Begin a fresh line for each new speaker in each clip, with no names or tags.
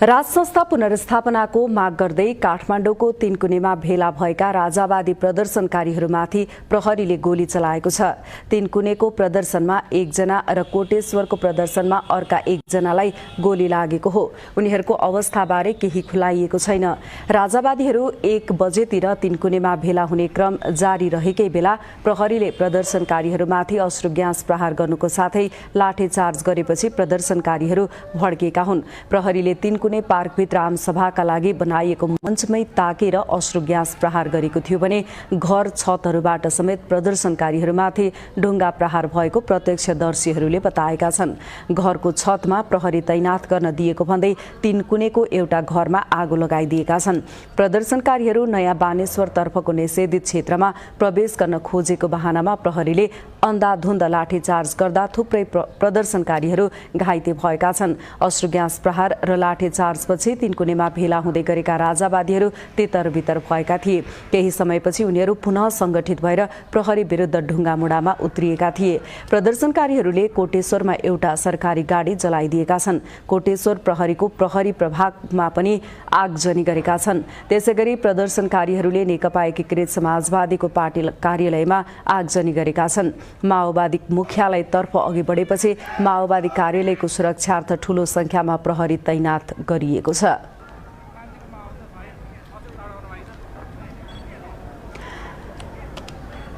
राज संस्था पुनर्स्थापनाको माग गर्दै काठमाडौँको तीनकुनेमा भेला भएका राजावादी प्रदर्शनकारीहरूमाथि प्रहरीले गोली चलाएको छ। तीनकुनेको प्रदर्शनमा एकजना र कोटेश्वरको प्रदर्शनमा अर्का एकजनालाई गोली लागेको हो। उनीहरूको अवस्थाबारे केही खुलाइएको छैन। राजावादीहरू 1 बजेतिर तीनकुनेमा भेला हुने क्रम जारी रहेकै बेला प्रहरीले प्रदर्शनकारीहरूमाथि अश्रु ग्यास प्रहार गर्नुको साथै लाठीचार्ज गरेपछि प्रदर्शनकारीहरू भड्केका हुन्। प्रहरीले तीनकुने पार्कभित्र आमसभाका लागि बनाइएको मञ्चमै ताकेर अश्रु ग्यास प्रहार गरेको थियो भने घर छतहरूबाट समेत प्रदर्शनकारीहरूमाथि ढुङ्गा प्रहार भएको प्रत्यक्षदर्शीहरूले बताएका छन्। घरको छतमा प्रहरी तैनात गर्न दिएको भन्दै तीनकुनेको एउटा घरमा आगो लगाइदिएका छन्। प्रदर्शनकारीहरू नयाँ बानेश्वरतर्फको निषेधित क्षेत्रमा प्रवेश गर्न खोजेको बहानामा प्रहरीले अन्धाधुन्ध लाठीचार्ज गर्दा थुप्रै प्रदर्शनकारीहरू घाइते भएका छन्। अश्रु ग्यास प्रहार र लाठीचार्जपछि तीनकुनेमा भेला हुँदै गरेका राजावादीहरू तितरबितर भएका थिए। केही समयपछि उनीहरू पुनः संगठित भएर प्रहरी विरुद्ध ढुङ्गामुढामा उत्रिएका थिए। प्रदर्शनकारीहरूले कोटेश्वरमा एउटा सरकारी गाडी जलाइदिएका छन्। कोटेश्वर प्रहरीको प्रहरी प्रभागमा पनि आगजनी गरेका छन्। त्यसैगरी प्रदर्शनकारीहरूले नेकपा एकीकृत समाजवादीको पार्टी कार्यालयमा आगजनी गरेका छन्। माओवादी मुख्यालयतर्फ अघि बढेपछि माओवादी कार्यालयको सुरक्षार्थ ठूलो संख्यामा प्रहरी तैनात गरिएको छ।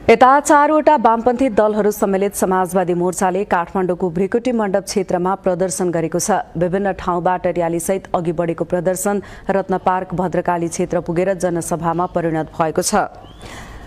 यता 4वटा वामपन्थी दलहरू सम्मिलित समाजवादी मोर्चाले काठमाडौँको भृकुटी मण्डप क्षेत्रमा प्रदर्शन गरेको छ। विभिन्न ठाउँबाट र्यालीसहित अघि बढेको प्रदर्शन रत्न पार्क भद्रकाली क्षेत्र पुगेर जनसभामा परिणत भएको छ।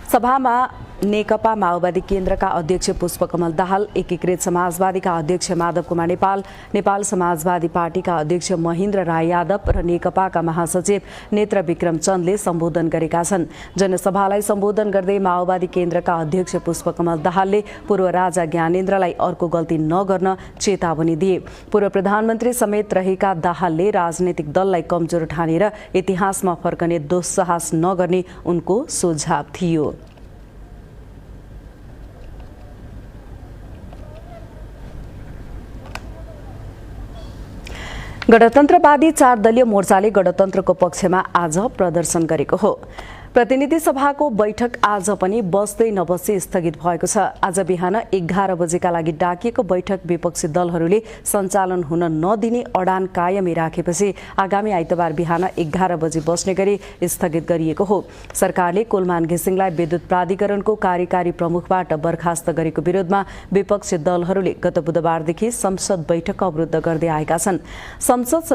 सभामा नेकपा माओवादी केन्द्रका अध्यक्ष पुष्पकमल दाहाल, एकीकृत समाजवादीका अध्यक्ष माधव कुमार नेपाल, नेपाल समाजवादी पार्टीका अध्यक्ष महेन्द्र राय यादव र नेकपाका महासचिव नेत्र विक्रम चन्दले सम्बोधन गरेका छन्। जनसभालाई सम्बोधन गर्दै माओवादी केन्द्रका अध्यक्ष पुष्पकमल दाहालले पूर्व राजा ज्ञानेन्द्रलाई अर्को गल्ती नगर्न चेतावनी दिए। पूर्व प्रधानमन्त्री समेत रहेका दाहालले राजनैतिक दललाई कमजोर ठानेर इतिहासमा फर्कने दुस्साहस नगर्ने उनको सुझाव थियो। गणतन्त्रवादी 4 दलीय मोर्चाले गणतन्त्रको पक्षमा आज प्रदर्शन गरेको हो। प्रतिनिधि सभाको बैठक आज पनि बस्दै नबस्दै स्थगित भएको छ। आज बिहान 11 बजेका लागि डाकिएको बैठक विपक्षी दलहरूले सञ्चालन हुन नदिने अडान कायमै राखेपछि आगामी आइतबार बिहान 11 बजे बस्ने गरी स्थगित गरिएको हो। सरकारले कोलमान घिसिङलाई विद्युत प्राधिकरणको कार्यकारी प्रमुखबाट बर्खास्त गरेको विरोधमा विपक्षी दलहरूले गत बुधबारदेखि संसद बैठक अवरुद्ध गर्दै आएका छन्। संसद